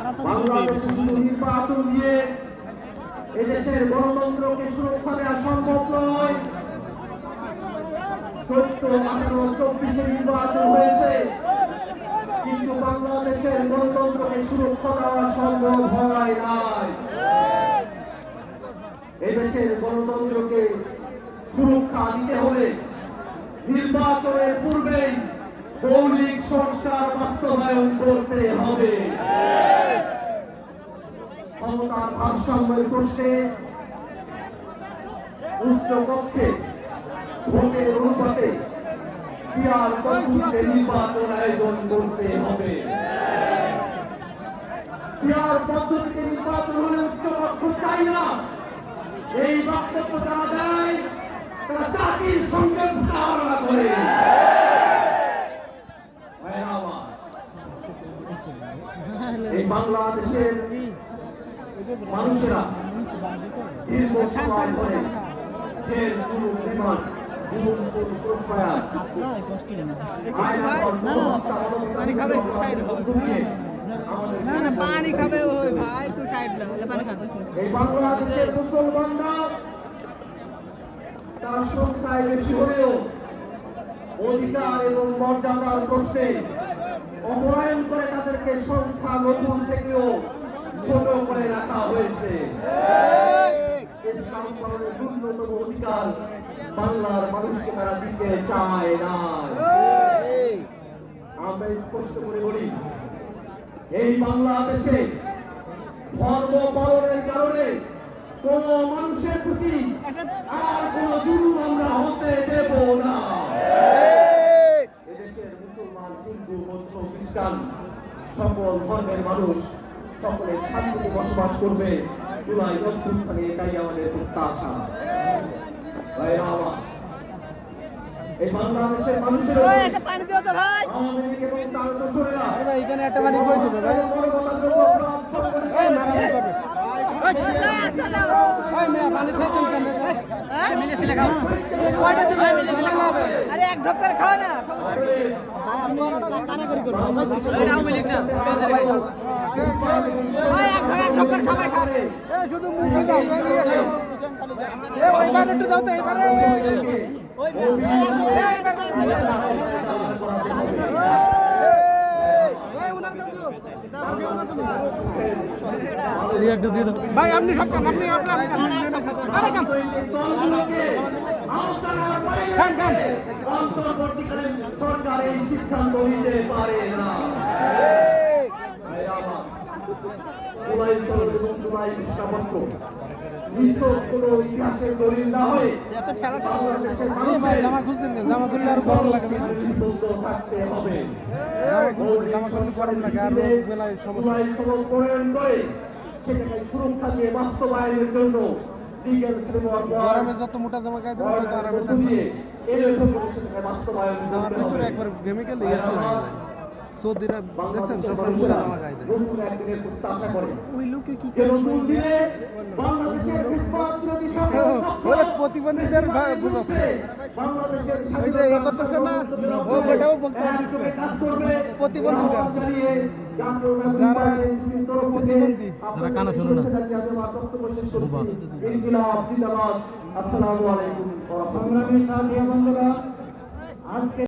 বাংলাদেশের নির্বাচন দিয়ে এদেশের গণতন্ত্রকে সুরক্ষা দেওয়া সম্ভব নয়। 14-18-24 নির্বাচন হয়েছে, কিন্তু বাংলাদেশের গণতন্ত্রকে সুরক্ষা দেওয়া সম্ভব হয় নাই। এদেশের গণতন্ত্রকে সুরক্ষা দিতে হলে নির্বাচনের পূর্বেই মৌলিক সংস্কার বাস্তবায়ন করতে হবে। ক্ষমতার ভারসাম্যের প্রশ্নে উচ্চ কক্ষে ভোটের অনুপাতে পিয়ার পদ্ধতিতে নির্বাচন আয়োজন করতে হবে। পিয়ার পদ্ধতিতে নির্বাচন হলে উচ্চ কক্ষ চাই না, এই বক্তব্য যারা দেয় তারা জাতির সঙ্গে ধারণা করে। এই বাংলাদেশের মানুষেরা দীর্ঘ সময় ধরে জেল, জুলুম, রিমান্ড, পানি খাবে ওই ভাই তুই সাইড পানি খাবে। এই বাংলাদেশের মুসলমানরা তারা সংখ্যায় বেশি হলেও অধিকার এবং মর্যাদার প্রশ্নে অবহেলা করে তাদেরকে সংখ্যা নতুন থেকেও ছোট করে রাখা হয়েছে। ইসলাম পালনের ন্যূনতম অধিকার বাংলার মানুষকে তারা দিতে চায় না। আমরা স্পষ্ট করে বলি, এই বাংলাদেশে ধর্ম পালনের কারণে কোন মানুষের প্রতি আর কোন জুলুম আমরা হতে দেব না। এদেশের মুসলমান, হিন্দু, বৌদ্ধ, খ্রিস্টান সকল ধর্মের মানুষ সকলে শান্তিতে বসবাস করবে। জুলাই অভ্যুত্থানে এটাই আমাদের প্রত্যাশা। এই বাংলাদেশের মানুষের পানি দিও তো ভাই। আওয়ামী লীগ এবং তার দোসরেরা ভাই এখানে একটা পানি কই দিবে ভাই। এই মারামারি করবে। ওই মেয়া পানি খাইতেন কেন ভাই? হ্যাঁ মিলে ফেলে খাও। কয়টা দিবে মিলে ফেলে খাও। আরে এক ঢোক করে খাও না। কানা করি করব। এটা আওয়ামী লীগ না। ভাই এক ঢোক করে সবাই খাও। এই শুধু মুখ দাও নিয়ে খাও। এই ওইবার একটু দাও তো এইবারে। ভাই আপনি সব কাম আপনি অন্তর্বর্তীকালীন সরকার এই সিদ্ধান্ত নিতে পারে না। ইতিহাসের দলিল না হয়ে জামা খুললে আরো গরম লাগে থাকতে হবে। জামা খুললে গরম লাগে আর বেলায় সমস্যা সেটাকে সুরক্ষা দিয়ে বাস্তবায়নের জন্য গরমে যত মোটা জামা গায়ে দেবো তত আরামে থাকবে। জামার ভিতরে একবার কেমিক্যাল লেগেছে। সৌদিরা দেখছেন সবার মোটা জামা গায়ে দেয়। ওই লোকে কি প্রতিবন্ধীদের বুঝাচ্ছে, ওই যে এ করতেছে না ও ওটাও বলতে পারছে প্রতিবন্ধীদের, যারা প্রতিবন্ধী যারা কানা শোনে না। আসসালামু আলাইকুম। সংগ্রামী সাথী বন্ধুরা, আজকে